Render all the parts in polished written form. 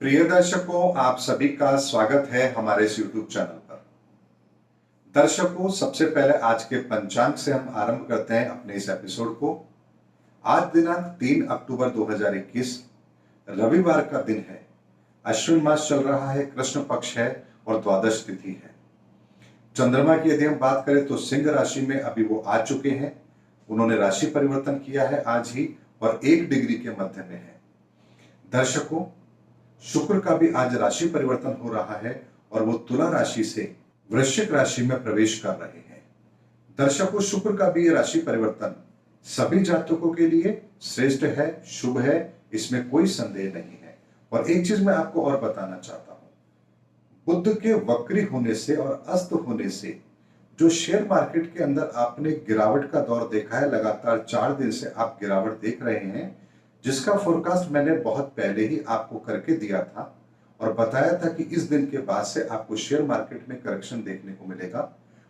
प्रिय दर्शकों, आप सभी का स्वागत है हमारे इस YouTube चैनल पर। दर्शकों, सबसे पहले आज के पंचांग से हम आरंभ करते हैं अपने इस एपिसोड को। आज दिनांक 3 अक्टूबर 2021 रविवार का दिन है। अश्विन मास चल रहा है, कृष्ण पक्ष है और द्वादश तिथि है। चंद्रमा की यदि हम बात करें तो सिंह राशि में अभी वो आ चुके हैं। उन्होंने राशि परिवर्तन किया है आज ही और 1 डिग्री के मध्य में है। दर्शकों, शुक्र का भी आज राशि परिवर्तन हो रहा है और वो तुला राशि से वृश्चिक राशि में प्रवेश कर रहे हैं। दर्शकों, शुक्र का भी ये राशि परिवर्तन सभी जातकों के लिए श्रेष्ठ है, शुभ है, इसमें कोई संदेह नहीं है। और एक चीज मैं आपको और बताना चाहता हूं, बुध के वक्री होने से और अस्त होने से जो शेयर मार्केट के अंदर आपने गिरावट का दौर देखा है, लगातार 4 दिन से आप गिरावट देख रहे हैं, जिसका फोरकास्ट मैंने बहुत पहले ही आपको करके दिया था और बताया था कि इस दिन के बाद से आपको शेयर मार्केट में करेक्शन देखने को मिलेगा।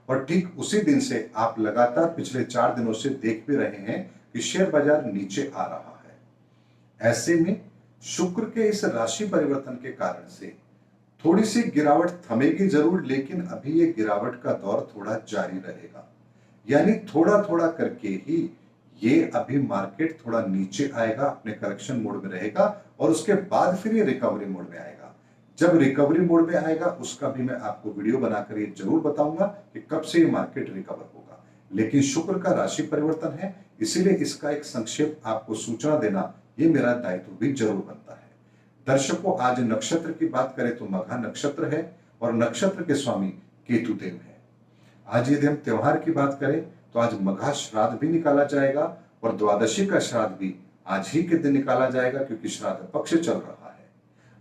और ठीक उसी दिन से आप लगातार पिछले 4 दिनों से देख भी रहे हैं कि शेयर बाजार नीचे आ रहा है। ऐसे में शुक्र के इस राशि परिवर्तन के कारण से थोड़ी सी गिरावट थमेगी जरूर, लेकिन अभी ये गिरावट का दौर थोड़ा जारी रहेगा। यानी थोड़ा थोड़ा करके ही ये अभी मार्केट थोड़ा नीचे आएगा, अपने करेक्शन मोड में रहेगा और उसके बाद फिर ये रिकवरी मोड में आएगा। जब रिकवरी मोड में आएगा उसका भी मैं आपको वीडियो बनाकर ये जरूर बताऊंगा कि कब से ये मार्केट रिकवर होगा। लेकिन शुक्र का राशि परिवर्तन है, इसीलिए इसका एक संक्षेप आपको सूचना देना ये मेरा दायित्व भी जरूर बनता है। दर्शकों, आज नक्षत्र की बात करें तो मघा नक्षत्र है और नक्षत्र के स्वामी केतुदेव है। आज यदि हम त्योहार की बात करें तो आज मघा श्राद्ध भी निकाला जाएगा और द्वादशी का श्राद्ध भी आज ही के दिन निकाला जाएगा, क्योंकि श्राद्ध पक्ष चल रहा है।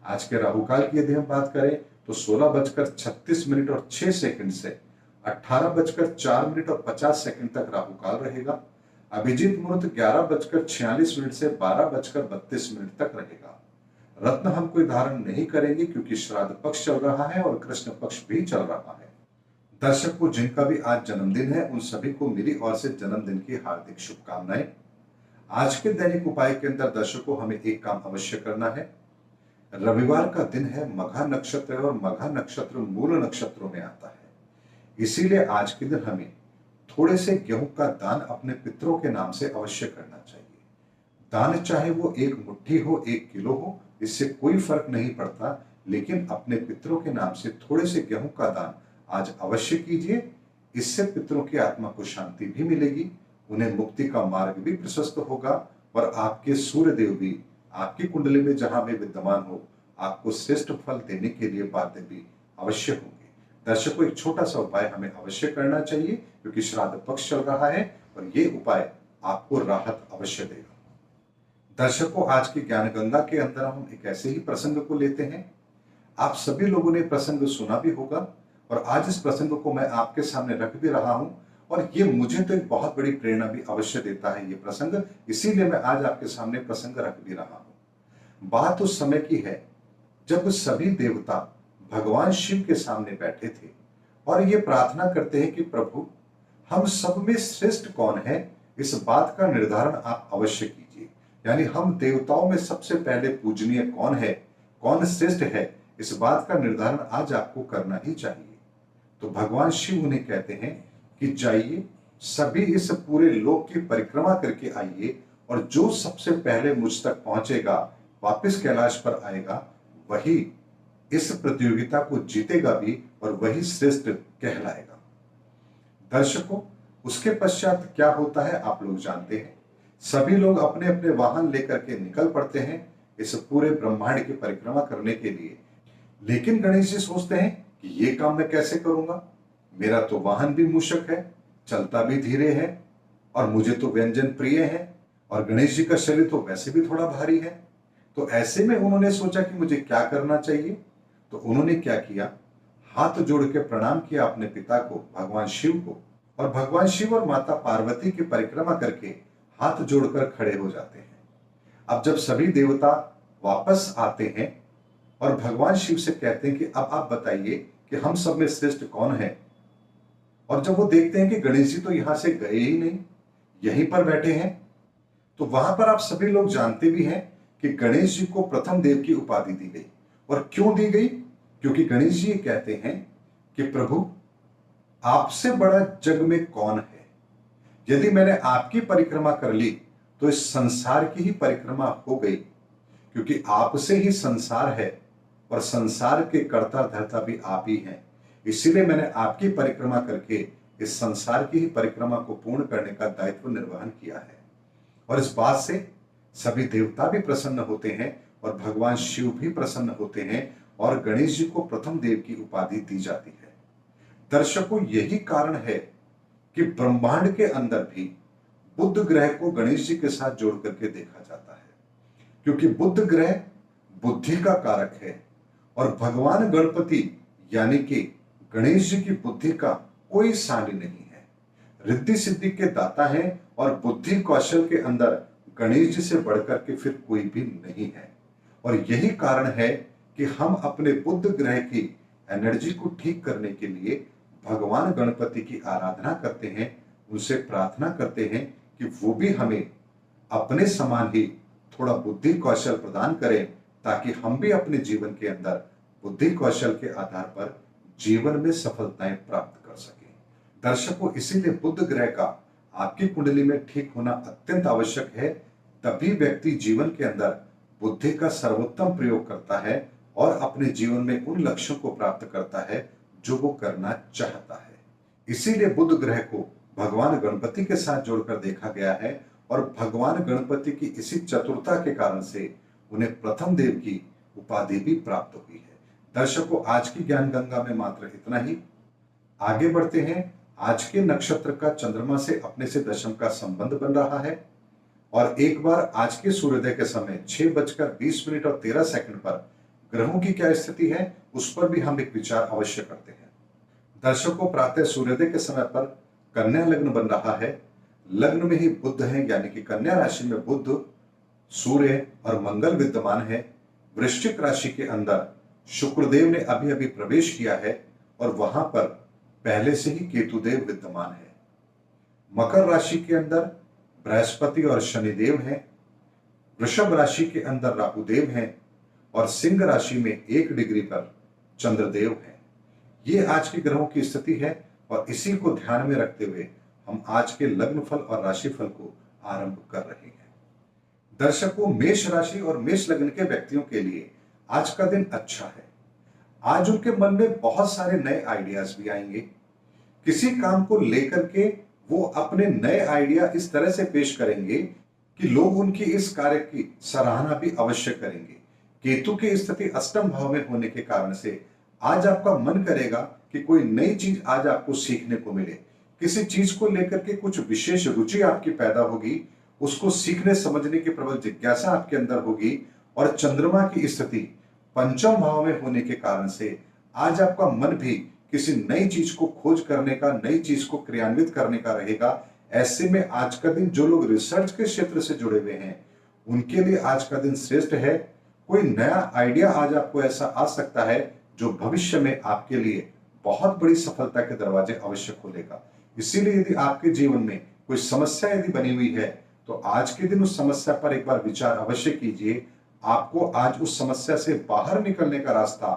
आज के राहुकाल की यदि हम बात करें तो 16:36 और 6 सेकंड से 18:04 और 50 सेकंड तक राहुकाल रहेगा। अभिजीत मुहूर्त 11:46 से 12:32 तक रहेगा। रत्न हम कोई धारण नहीं करेंगे क्योंकि श्राद्ध पक्ष चल रहा है और कृष्ण पक्ष भी चल रहा है। दर्शकों, जिनका भी आज जन्मदिन है उन सभी को मेरी ओर से जन्मदिन की हार्दिक शुभकामनाएं। आज के दैनिक उपाय के अंदर दर्शकों हमें एक काम अवश्य करना है। रविवार का दिन है, मघा नक्षत्र है और मघा नक्षत्र मूल नक्षत्रों में आता है। इसीलिए आज के दिन हमें थोड़े से गेहूं का दान अपने पितरों के नाम से अवश्य करना चाहिए। दान चाहे वो 1 मुट्ठी हो, 1 किलो हो, इससे कोई फर्क नहीं पड़ता, लेकिन अपने पितरों के नाम से थोड़े से गेहूं का दान आज अवश्य कीजिए। इससे पितरों की आत्मा को शांति भी मिलेगी, उन्हें मुक्ति का मार्ग भी प्रशस्त होगा और आपके सूर्य देव भी आपकी कुंडली में जहां भी विद्यमान हो आपको श्रेष्ठ फल देने के लिए बाध्य भी अवश्य होंगे। दर्शकों, एक छोटा सा उपाय हमें अवश्य करना चाहिए क्योंकि श्राद्ध पक्ष चल रहा है और ये उपाय आपको राहत अवश्य देगा। दर्शकों, आज की ज्ञान गंगा के अंदर हम एक ऐसे ही प्रसंग को लेते हैं। आप सभी लोगों ने प्रसंग सुना भी होगा और आज इस प्रसंग को मैं आपके सामने रख भी रहा हूं और ये मुझे तो एक बहुत बड़ी प्रेरणा भी अवश्य देता है ये प्रसंग, इसीलिए मैं आज आपके सामने प्रसंग रख भी रहा हूं। बात उस समय की है जब सभी देवता भगवान शिव के सामने बैठे थे और ये प्रार्थना करते हैं कि प्रभु, हम सब में श्रेष्ठ कौन है, इस बात का निर्धारण आप अवश्य कीजिए। यानी हम देवताओं में सबसे पहले पूजनीय कौन है, कौन श्रेष्ठ है, इस बात का निर्धारण आज आपको करना ही चाहिए। तो भगवान शिव उन्हें कहते हैं कि जाइए, सभी इस पूरे लोक की परिक्रमा करके आइए और जो सबसे पहले मुझ तक पहुंचेगा, वापस कैलाश पर आएगा, वही इस प्रतियोगिता को जीतेगा भी और वही श्रेष्ठ कहलाएगा। दर्शकों, उसके पश्चात क्या होता है आप लोग जानते हैं। सभी लोग अपने अपने वाहन लेकर के निकल पड़ते हैं इस पूरे ब्रह्मांड की परिक्रमा करने के लिए। लेकिन गणेश जी सोचते हैं कि ये काम मैं कैसे करूंगा, मेरा तो वाहन भी मूषक है, चलता भी धीरे है और मुझे तो व्यंजन प्रिय है और गणेश जी का शरीर तो वैसे भी थोड़ा भारी है। तो ऐसे में उन्होंने सोचा कि मुझे क्या करना चाहिए। तो उन्होंने क्या किया, हाथ जोड़ के प्रणाम किया अपने पिता को, भगवान शिव को, और भगवान शिव और माता पार्वती की परिक्रमा करके हाथ जोड़कर खड़े हो जाते हैं। अब जब सभी देवता वापस आते हैं और भगवान शिव से कहते हैं कि अब आप बताइए कि हम सब में श्रेष्ठ कौन है, और जब वो देखते हैं कि गणेश जी तो यहां से गए ही नहीं, यहीं पर बैठे हैं, तो वहां पर आप सभी लोग जानते भी हैं कि गणेश जी को प्रथम देव की उपाधि दी गई और क्यों दी गई? क्योंकि गणेश जी कहते हैं कि प्रभु, आपसे बड़ा जग में कौन है? यदि मैंने आपकी परिक्रमा कर ली तो इस संसार की ही परिक्रमा हो गई, क्योंकि आपसे ही संसार है और संसार के कर्ता धर्ता भी आप ही हैं। इसीलिए मैंने आपकी परिक्रमा करके इस संसार की ही परिक्रमा को पूर्ण करने का दायित्व निर्वहन किया है। और इस बात से सभी देवता भी प्रसन्न होते हैं और भगवान शिव भी प्रसन्न होते हैं और गणेश जी को प्रथम देव की उपाधि दी जाती है। दर्शकों, यही कारण है कि ब्रह्मांड के अंदर भी बुध ग्रह को गणेश जी के साथ जोड़ करके देखा जाता है, क्योंकि बुध ग्रह बुद्धि का कारक है और भगवान गणपति यानी कि गणेश जी की बुद्धि का कोई सानी नहीं है। रिद्धि सिद्धि के दाता हैं और बुद्धि कौशल के अंदर गणेश जी से बढ़कर के फिर कोई भी नहीं है। और यही कारण है कि हम अपने बुध ग्रह की एनर्जी को ठीक करने के लिए भगवान गणपति की आराधना करते हैं, उनसे प्रार्थना करते हैं कि वो भी हमें अपने समान ही थोड़ा बुद्धि कौशल प्रदान करें, ताकि हम भी अपने जीवन के अंदर बुद्धि कौशल के आधार पर जीवन में सफलताएं प्राप्त कर सकें। दर्शकों, इसीलिए बुध ग्रह का आपकी कुंडली में ठीक होना अत्यंत आवश्यक है। तभी व्यक्ति जीवन के अंदर बुद्धि का सर्वोत्तम प्रयोग करता है और अपने जीवन में उन लक्ष्यों को प्राप्त करता है जो वो करना चाहता है। इसीलिए बुध ग्रह को भगवान गणपति के साथ जोड़कर देखा गया है और भगवान गणपति की इसी चतुरता के कारण से उन्हें प्रथम देव की उपाधि भी प्राप्त हुई है। दर्शकों, आज की ज्ञान गंगा में मात्र इतना ही। आगे बढ़ते हैं। आज के नक्षत्र का चंद्रमा से अपने से दशम का संबंध बन रहा है और एक बार आज के सूर्योदय के समय 6:20 और 13 पर ग्रहों की क्या स्थिति है, उस पर भी हम एक विचार अवश्य करते हैं। दर्शकों, प्रातः सूर्योदय के समय पर कन्या लग्न बन रहा है। लग्न में ही बुध है, यानी कि कन्या राशि में बुध, सूर्य और मंगल विद्यमान है। वृश्चिक राशि के अंदर शुक्रदेव ने अभी अभी प्रवेश किया है और वहां पर पहले से ही केतुदेव विद्यमान है। मकर राशि के अंदर बृहस्पति और शनिदेव हैं। वृषभ राशि के अंदर राहुदेव हैं और सिंह राशि में 1 डिग्री पर चंद्रदेव हैं। ये आज के ग्रहों की स्थिति है और इसी को ध्यान में रखते हुए हम आज के लग्न फल और राशि फल को आरंभ कर रहे हैं। दर्शकों, मेष राशि और मेष लग्न के व्यक्तियों के लिए आज का दिन अच्छा है। आज उनके मन में बहुत सारे नए आइडियाज भी आएंगे। किसी काम को लेकर के वो अपने नए आइडिया इस तरह से पेश करेंगे कि लोग उनकी इस कार्य की सराहना भी अवश्य करेंगे। केतु की स्थिति अष्टम भाव में होने के कारण से आज आपका मन करेगा कि कोई नई चीज आज आपको सीखने को मिले। किसी चीज को लेकर के कुछ विशेष रुचि आपकी पैदा होगी, उसको सीखने समझने की प्रबल जिज्ञासा आपके अंदर होगी। और चंद्रमा की स्थिति पंचम भाव में होने के कारण से आज आपका मन भी किसी नई चीज को खोज करने का, नई चीज को क्रियान्वित करने का रहेगा। ऐसे में आज का दिन जो लोग रिसर्च के क्षेत्र से जुड़े हुए हैं उनके लिए आज का दिन श्रेष्ठ है। कोई नया आइडिया आज आपको ऐसा आ सकता है जो भविष्य में आपके लिए बहुत बड़ी सफलता के दरवाजे अवश्य खोलेगा। इसीलिए यदि आपके जीवन में कोई समस्या यदि बनी हुई है तो आज के दिन उस समस्या पर एक बार विचार अवश्य कीजिए। आपको आज उस समस्या से बाहर निकलने का रास्ता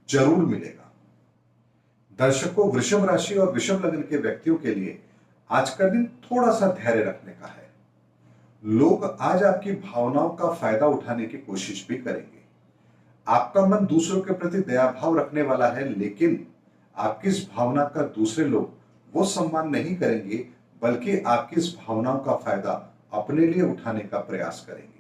जरूर मिलेगा। दर्शकों, वृषभ राशि और वृषभ लग्न के व्यक्तियों के लिए आज का दिन थोड़ा सा धैर्य रखने का है। लोग आज आपकी भावनाओं का फायदा उठाने की कोशिश भी करेंगे। आपका मन दूसरों के प्रति दया भाव रखने वाला है, लेकिन आपकी इस भावना का दूसरे लोग वो सम्मान नहीं करेंगे, बल्कि आपकी इस भावनाओं का फायदा अपने लिए उठाने का प्रयास करेंगे।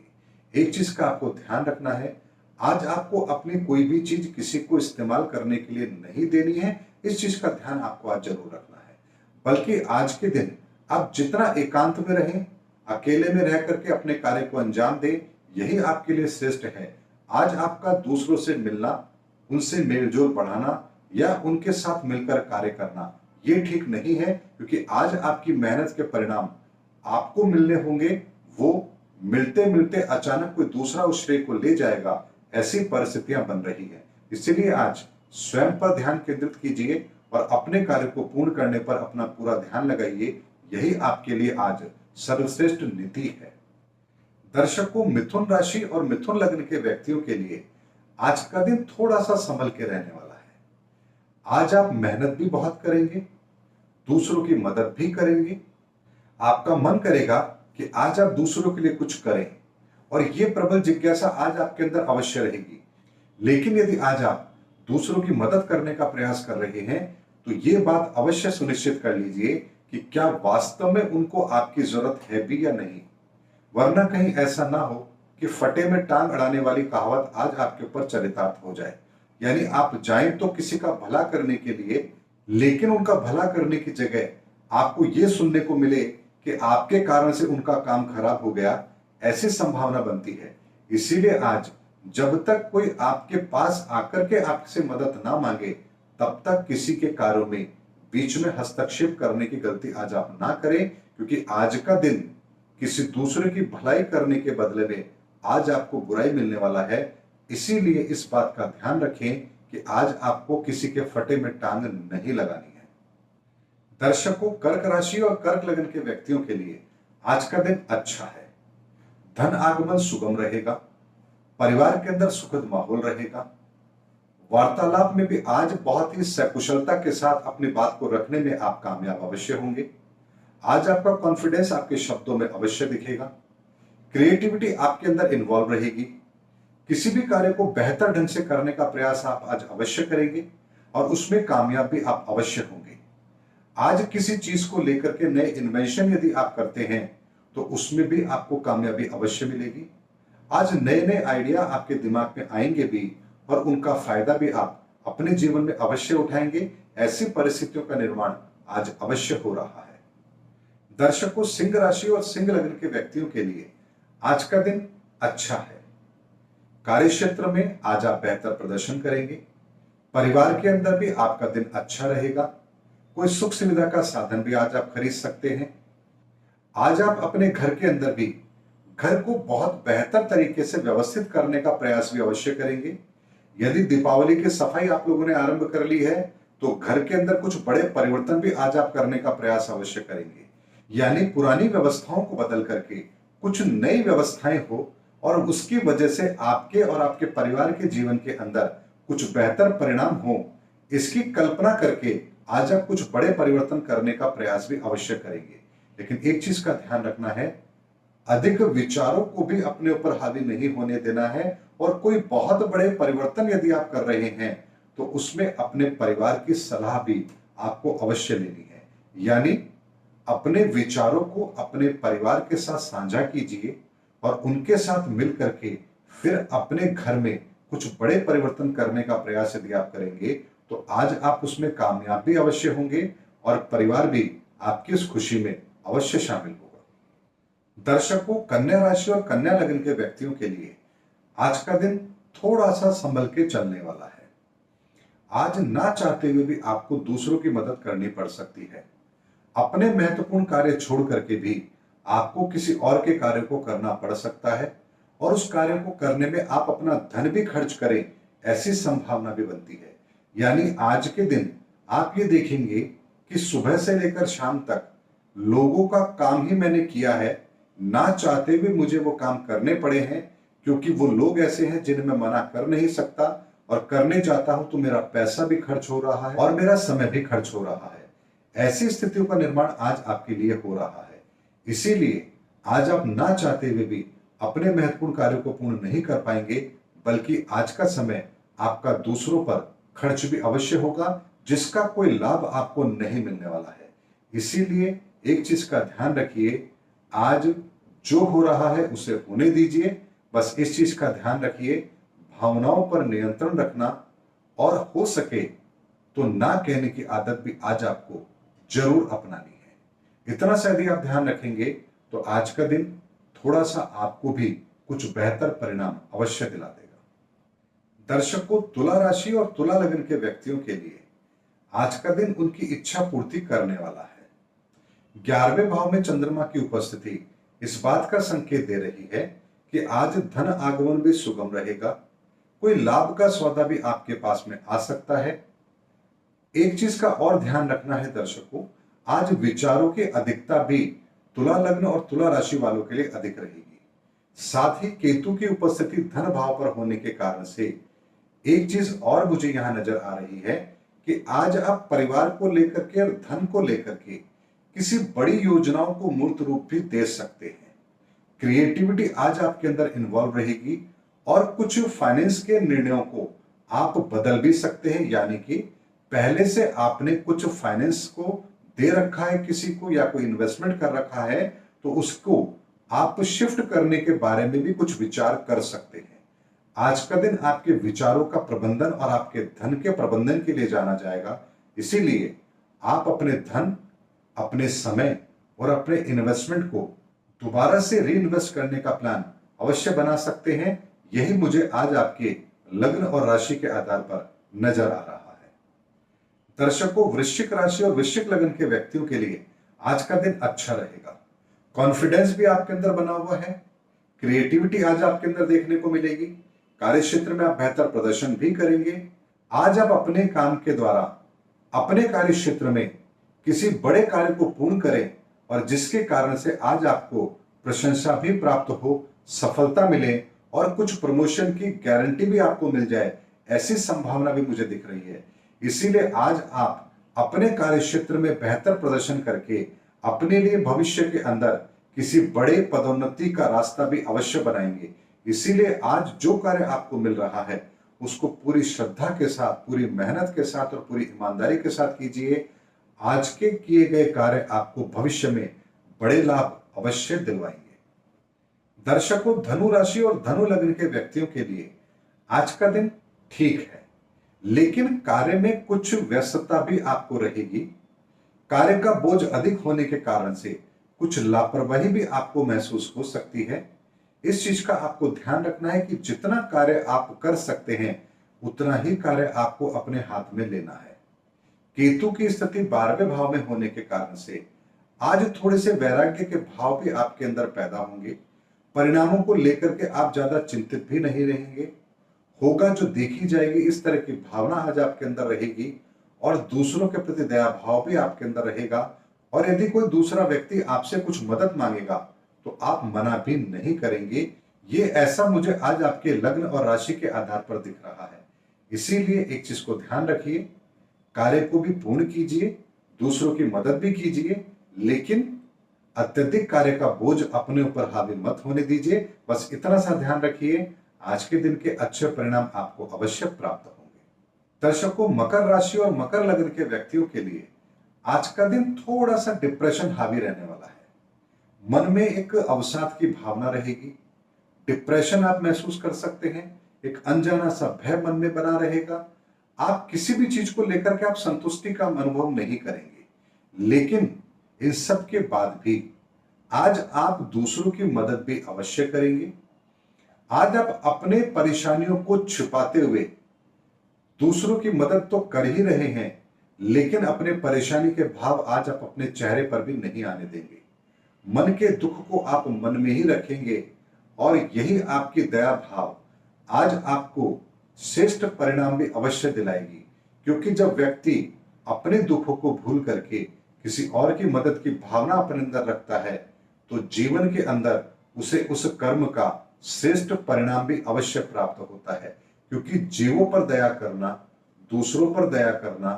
एक चीज का आपको ध्यान रखना है, आज आपको अपनी कोई भी चीज किसी को इस्तेमाल करने के लिए नहीं देनी है। इस चीज का ध्यान आपको आज जरूर रखना है। बल्कि आज के दिन आप जितना एकांत में रहें, अकेले में रह करके अपने कार्य को अंजाम दें, यही आपके लिए श्रेष्ठ है। आज आपका दूसरों से मिलना, उनसे मेलजोल बढ़ाना या उनके साथ मिलकर कार्य करना ये ठीक नहीं है, क्योंकि आज आपकी मेहनत के परिणाम आपको मिलने होंगे। वो मिलते मिलते अचानक कोई दूसरा उस श्रेय को ले जाएगा, ऐसी परिस्थितियां बन रही है। इसलिए आज स्वयं पर ध्यान केंद्रित कीजिए और अपने कार्य को पूर्ण करने पर अपना पूरा ध्यान लगाइए। यही आपके लिए आज सर्वश्रेष्ठ नीति है। दर्शकों, मिथुन राशि और मिथुन लग्न के व्यक्तियों के लिए आज का दिन थोड़ा सा संभल के रहने वाला है। आज आप मेहनत भी बहुत करेंगे, दूसरों की मदद भी करेंगे। आपका मन करेगा कि आज आप दूसरों के लिए कुछ करें और यह प्रबल जिज्ञासा आज आपके अंदर अवश्य रहेगी। लेकिन यदि आज आप दूसरों की मदद करने का प्रयास कर रहे हैं तो यह बात अवश्य सुनिश्चित कर लीजिए कि क्या वास्तव में उनको आपकी जरूरत है भी या नहीं। वरना कहीं ऐसा ना हो कि फटे में टांग अड़ाने वाली कहावत आज आपके ऊपर चरितार्थ हो जाए। यानी आप जाएं तो किसी का भला करने के लिए, लेकिन उनका भला करने की जगह आपको यह सुनने को मिले कि आपके कारण से उनका काम खराब हो गया, ऐसी संभावना बनती है। इसीलिए आज जब तक कोई आपके पास आकर के आपसे मदद ना मांगे तब तक किसी के कार्यों में बीच में हस्तक्षेप करने की गलती आज आप ना करें, क्योंकि आज का दिन किसी दूसरे की भलाई करने के बदले में आज आपको बुराई मिलने वाला है। इसीलिए इस बात का ध्यान रखें कि आज आपको किसी के फटे में टांग नहीं लगानी है। दर्शकों, कर्क राशि और कर्क लग्न के व्यक्तियों के लिए आज का दिन अच्छा है। धन आगमन सुगम रहेगा, परिवार के अंदर सुखद माहौल रहेगा। वार्तालाप में भी आज बहुत ही सकुशलता के साथ अपनी बात को रखने में आप कामयाब अवश्य होंगे। आज आपका कॉन्फिडेंस आपके शब्दों में अवश्य दिखेगा। क्रिएटिविटी आपके अंदर इन्वॉल्व रहेगी। किसी भी कार्य को बेहतर ढंग से करने का प्रयास आप आज अवश्य करेंगे और उसमें कामयाब भी आप अवश्य होंगे। आज किसी चीज को लेकर के नए इन्वेंशन यदि आप करते हैं तो उसमें भी आपको कामयाबी अवश्य मिलेगी। आज नए नए आइडिया आपके दिमाग में आएंगे भी और उनका फायदा भी आप अपने जीवन में अवश्य उठाएंगे। ऐसी परिस्थितियों का निर्माण आज अवश्य हो रहा है। दर्शकों, सिंह राशि और सिंह लग्न के व्यक्तियों के लिए आज का दिन अच्छा है। कार्य क्षेत्र में आज आप बेहतर प्रदर्शन करेंगे। परिवार के अंदर भी आपका दिन अच्छा रहेगा। कोई सुख सुविधा का साधन भी आज आप खरीद सकते हैं। आज आप अपने घर के अंदर भी घर को बहुत बेहतर तरीके से व्यवस्थित करने का प्रयास भी अवश्य करेंगे। यदि दीपावली की सफाई आप लोगों ने आरंभ कर ली है तो घर के अंदर कुछ बड़े परिवर्तन भी आज आप करने का प्रयास अवश्य करेंगे। यानी पुरानी व्यवस्थाओं को बदल करके कुछ नई व्यवस्थाएं हो और उसकी वजह से आपके और आपके परिवार के जीवन के अंदर कुछ बेहतर परिणाम हो, इसकी कल्पना करके आज आप कुछ बड़े परिवर्तन करने का प्रयास भी अवश्य करेंगे। लेकिन एक चीज का ध्यान रखना है, अधिक विचारों को भी अपने ऊपर हावी नहीं होने देना है और कोई बहुत बड़े परिवर्तन यदि आप कर रहे हैं तो उसमें अपने परिवार की सलाह भी आपको अवश्य लेनी है। यानी अपने विचारों को अपने परिवार के साथ साझा कीजिए और उनके साथ मिलकर के फिर अपने घर में कुछ बड़े परिवर्तन करने का प्रयास यदि आप करेंगे तो आज आप उसमें कामयाब भी अवश्य होंगे और परिवार भी आपकी उस खुशी में अवश्य शामिल होगा। दर्शकों, कन्या राशि और कन्या लग्न के व्यक्तियों के लिए आज का दिन थोड़ा सा संभल के चलने वाला है। आज ना चाहते हुए भी आपको दूसरों की मदद करनी पड़ सकती है। अपने महत्वपूर्ण कार्य छोड़ करके भी आपको किसी और के कार्य को करना पड़ सकता है और उस कार्य को करने में आप अपना धन भी खर्च करें, ऐसी संभावना भी बनती है। यानी आज के दिन आप ये देखेंगे कि सुबह से लेकर शाम तक लोगों का काम ही मैंने किया है, ना चाहते हुए मुझे वो काम करने पड़े हैं, क्योंकि वो लोग ऐसे हैं जिन्हें मैं मना कर नहीं सकता और करने जाता हूं तो मेरा पैसा भी खर्च हो रहा है और मेरा समय भी खर्च हो रहा है। ऐसी स्थितियों का निर्माण आज आपके लिए हो रहा है। इसीलिए आज आप ना चाहते हुए भी अपने महत्वपूर्ण कार्यों को पूर्ण नहीं कर पाएंगे, बल्कि आज का समय आपका दूसरों पर खर्च भी अवश्य होगा, जिसका कोई लाभ आपको नहीं मिलने वाला है। इसीलिए एक चीज का ध्यान रखिए, आज जो हो रहा है उसे होने दीजिए। बस इस चीज का ध्यान रखिए, भावनाओं पर नियंत्रण रखना और हो सके तो ना कहने की आदत भी आज आपको जरूर अपनानी है। इतना सा यदि आप ध्यान रखेंगे तो आज का दिन थोड़ा सा आपको भी कुछ बेहतर परिणाम अवश्य दिला देगा। दर्शकों, तुला राशि और तुला लग्न के व्यक्तियों के लिए आज का दिन उनकी इच्छा पूर्ति करने वाला है। 11वें भाव में चंद्रमा की उपस्थिति इस बात का संकेत दे रही है कि आज धन आगमन भी सुगम रहेगा। कोई लाभ का सौदा भी आपके पास में आ सकता है। एक चीज का और ध्यान रखना है दर्शकों, आज विचारों की अधिकता भी तुला लग्न और तुला राशि वालों के लिए अधिक रहेगी। साथ ही केतु की उपस्थिति धन भाव पर होने के कारण से एक चीज और मुझे यहां नजर आ रही है कि आज आप परिवार को लेकर के और धन को लेकर के किसी बड़ी योजनाओं को मूर्त रूप भी दे सकते हैं। क्रिएटिविटी आज आपके अंदर इन्वॉल्व रहेगी और कुछ फाइनेंस के निर्णयों को आप बदल भी सकते हैं, यानी कि पहले से आपने कुछ फाइनेंस को दे रखा है किसी को या कोई इन्वेस्टमेंट कर रखा है, तो उसको आप शिफ्ट करने के बारे में भी कुछ विचार कर सकते हैं। आज का दिन आपके विचारों का प्रबंधन और आपके धन के प्रबंधन के लिए जाना जाएगा। इसीलिए आप अपने धन, अपने समय और अपने इन्वेस्टमेंट को दोबारा से री इन्वेस्ट करने का प्लान अवश्य बना सकते हैं। यही मुझे आज आपके लग्न और राशि के आधार पर नजर आ रहा है। दर्शकों, वृश्चिक राशि और वृश्चिक लग्न के व्यक्तियों के लिए आज का दिन अच्छा रहेगा। कॉन्फिडेंस भी आपके अंदर बना हुआ है। क्रिएटिविटी आज आपके अंदर देखने को मिलेगी। कार्य क्षेत्र में आप बेहतर प्रदर्शन भी करेंगे। आज आप अपने काम के द्वारा अपने कार्य क्षेत्र में किसी बड़े कार्य को पूर्ण करें और जिसके कारण से आज आपको प्रशंसा भी प्राप्त हो, सफलता मिले और कुछ प्रमोशन की गारंटी भी आपको मिल जाए, ऐसी संभावना भी मुझे दिख रही है। इसीलिए आज आप अपने कार्य क्षेत्र में बेहतर प्रदर्शन करके अपने लिए भविष्य के अंदर किसी बड़े पदोन्नति का रास्ता भी अवश्य बनाएंगे। इसीलिए आज जो कार्य आपको मिल रहा है उसको पूरी श्रद्धा के साथ, पूरी मेहनत के साथ और पूरी ईमानदारी के साथ कीजिए। आज के किए गए कार्य आपको भविष्य में बड़े लाभ अवश्य दिलवाएंगे। दर्शकों, धनु राशि और धनु लग्न के व्यक्तियों के लिए आज का दिन ठीक है, लेकिन कार्य में कुछ व्यस्तता भी आपको रहेगी। कार्य का बोझ अधिक होने के कारण से कुछ लापरवाही भी आपको महसूस हो सकती है। इस चीज का आपको ध्यान रखना है कि जितना कार्य आप कर सकते हैं उतना ही कार्य आपको अपने हाथ में लेना है। केतु की स्थिति 12वें भाव में होने के कारण से आज थोड़े से वैराग्य के भाव भी आपके अंदर पैदा होंगे। परिणामों को लेकर के आप ज्यादा चिंतित भी नहीं रहेंगे। होगा जो देखी जाएगी, इस तरह की भावना आज आपके अंदर रहेगी और दूसरों के प्रति दया भाव भी आपके अंदर रहेगा। और यदि कोई दूसरा व्यक्ति आपसे कुछ मदद मांगेगा तो आप मना भी नहीं करेंगे। ये ऐसा मुझे आज आपके लग्न और राशि के आधार पर दिख रहा है। इसीलिए एक चीज को ध्यान रखिए, कार्य को भी पूर्ण कीजिए, दूसरों की मदद भी कीजिए, लेकिन अत्यधिक कार्य का बोझ अपने ऊपर हावी मत होने दीजिए। बस इतना सा ध्यान रखिए, आज के दिन के अच्छे परिणाम आपको अवश्य प्राप्त होंगे। दर्शकों, मकर राशि और मकर लग्न के व्यक्तियों के लिए आज का दिन थोड़ा सा डिप्रेशन हावी रहने वाला है। मन में एक अवसाद की भावना रहेगी, डिप्रेशन आप महसूस कर सकते हैं, एक अनजाना सा भय मन में बना रहेगा। आप किसी भी चीज को लेकर के आप संतुष्टि का अनुभव नहीं करेंगे, लेकिन इन सब के बाद भी आज आप दूसरों की मदद भी अवश्य करेंगे। आज आप अपने परेशानियों को छिपाते हुए दूसरों की मदद तो कर ही रहे हैं, लेकिन अपने परेशानी के भाव आज आप अपने चेहरे पर भी नहीं आने देंगे। मन के दुख को आप मन में ही रखेंगे और यही आपकी दया भाव आज आपको श्रेष्ठ परिणाम भी अवश्य दिलाएगी। क्योंकि जब व्यक्ति अपने दुखों को भूल करके किसी और की मदद की भावना अपने अंदर रखता है तो जीवन के अंदर उसे उस कर्म का श्रेष्ठ परिणाम भी अवश्य प्राप्त होता है। क्योंकि जीवों पर दया करना, दूसरों पर दया करना,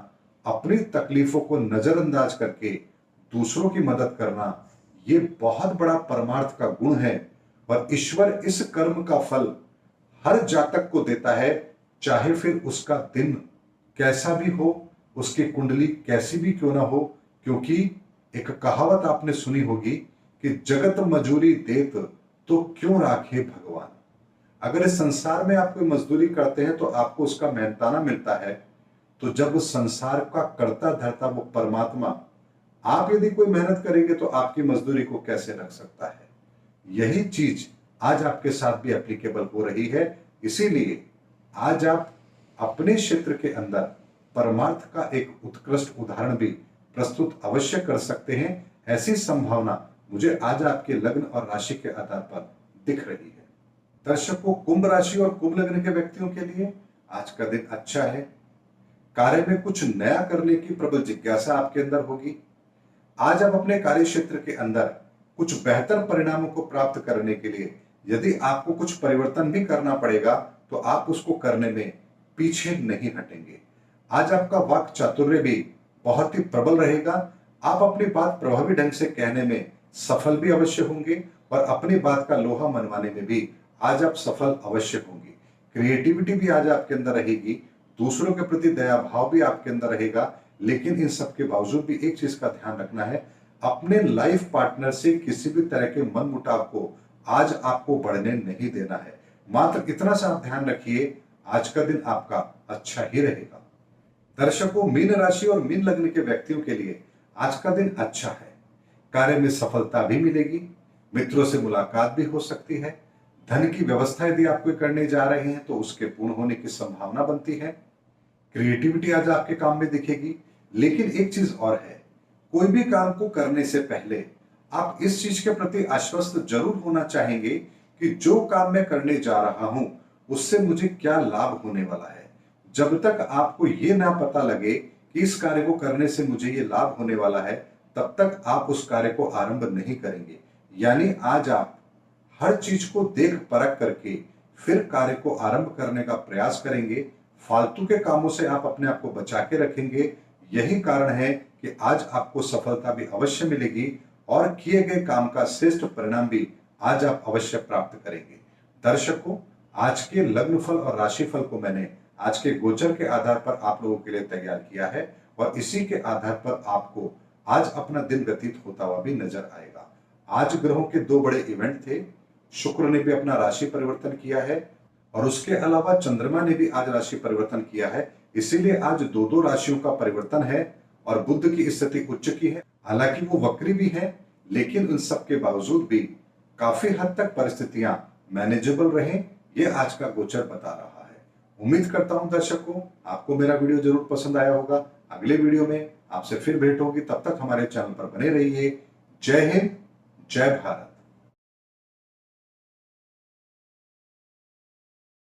अपनी तकलीफों को नजरअंदाज करके दूसरों की मदद करना, ये बहुत बड़ा परमार्थ का गुण है। और ईश्वर इस कर्म का फल हर जातक को देता है, चाहे फिर उसका दिन कैसा भी हो, उसकी कुंडली कैसी भी क्यों ना हो। क्योंकि एक कहावत आपने सुनी होगी कि जगत मजूरी देत तो क्यों राखे भगवान। अगर इस संसार में आप कोई मजदूरी करते हैं तो आपको उसका मेहनताना मिलता है, तो जब संसार का कर्ता धर्ता वो परमात्मा, आप यदि कोई मेहनत करेंगे तो आपकी मजदूरी को कैसे रख सकता है। यही चीज आज आपके साथ भी एप्लीकेबल हो रही है। इसीलिए आज आप अपने क्षेत्र के अंदर परमार्थ का एक उत्कृष्ट उदाहरण भी प्रस्तुत अवश्य कर सकते हैं। ऐसी संभावना मुझे आज आपके लग्न और राशि के आधार पर दिख रही है। दर्शकों, कुंभ राशि और कुंभ लग्न के व्यक्तियों के लिए आज का दिन अच्छा है। कार्य में कुछ नया करने की प्रबल जिज्ञासा आपके अंदर होगी। आज आप अपने कार्य क्षेत्र के अंदर कुछ बेहतर परिणामों को प्राप्त करने के लिए यदि आपको कुछ परिवर्तन भी करना पड़ेगा तो आप उसको करने में पीछे नहीं हटेंगे। आज आपका वाक चातुर्य भी बहुत ही प्रबल रहेगा। आप अपनी बात प्रभावी ढंग से कहने में सफल भी अवश्य होंगे और अपनी बात का लोहा मनवाने में भी आज आप सफल अवश्य होंगे। क्रिएटिविटी भी आज आपके अंदर रहेगी, दूसरों के प्रति दया भाव भी आपके अंदर रहेगा। लेकिन इन सब के बावजूद भी एक चीज का ध्यान रखना है, अपने लाइफ पार्टनर से किसी भी तरह के मनमुटाव को आज आपको बढ़ने नहीं देना है। मात्र इतना सा आप ध्यान रखिए, आज का दिन आपका अच्छा ही रहेगा। दर्शकों, मीन राशि और मीन लग्न के व्यक्तियों के लिए आज का दिन अच्छा है। कार्य में सफलता भी मिलेगी, मित्रों से मुलाकात भी हो सकती है। धन की व्यवस्था यदि आप कोई करने जा रहे हैं तो उसके पूर्ण होने की संभावना बनती है। क्रिएटिविटी आज आपके काम में दिखेगी। लेकिन एक चीज और है, कोई भी काम को करने से पहले आप इस चीज के प्रति आश्वस्त जरूर होना चाहेंगे कि जो काम मैं करने जा रहा हूं उससे मुझे क्या लाभ होने वाला है। जब तक आपको यह ना पता लगे कि इस कार्य को करने से मुझे ये लाभ होने वाला है, तब तक आप उस कार्य को आरंभ नहीं करेंगे। यानी आज आप हर चीज को देख परख करके फिर कार्य को आरंभ करने का प्रयास करेंगे। फालतू के कामों से आप अपने आप को बचा के रखेंगे। यही कारण है कि आज आपको सफलता भी अवश्य मिलेगी और किए गए काम का श्रेष्ठ परिणाम भी आज आप अवश्य प्राप्त करेंगे। दर्शकों, आज के लग्न फल और राशि फल को मैंने आज के गोचर के आधार पर आप लोगों के लिए तैयार किया है और इसी के आधार पर आपको आज अपना दिन व्यतीत होता हुआ भी नजर आएगा। आज ग्रहों के दो बड़े इवेंट थे। शुक्र ने भी अपना राशि परिवर्तन किया है और उसके अलावा चंद्रमा ने भी आज राशि परिवर्तन किया है। इसीलिए आज दो दो राशियों का परिवर्तन है और बुध की स्थिति उच्च की है। हालांकि वो वक्री भी है, लेकिन उन सब के बावजूद भी काफी हद तक परिस्थितियां मैनेजेबल रहें, ये आज का गोचर बता रहा है। उम्मीद करता हूं दर्शकों, आपको मेरा वीडियो जरूर पसंद आया होगा। अगले वीडियो में आपसे फिर भेंट होगी, तब तक हमारे चैनल पर बने रहिए। जय हिंद, जय भारत।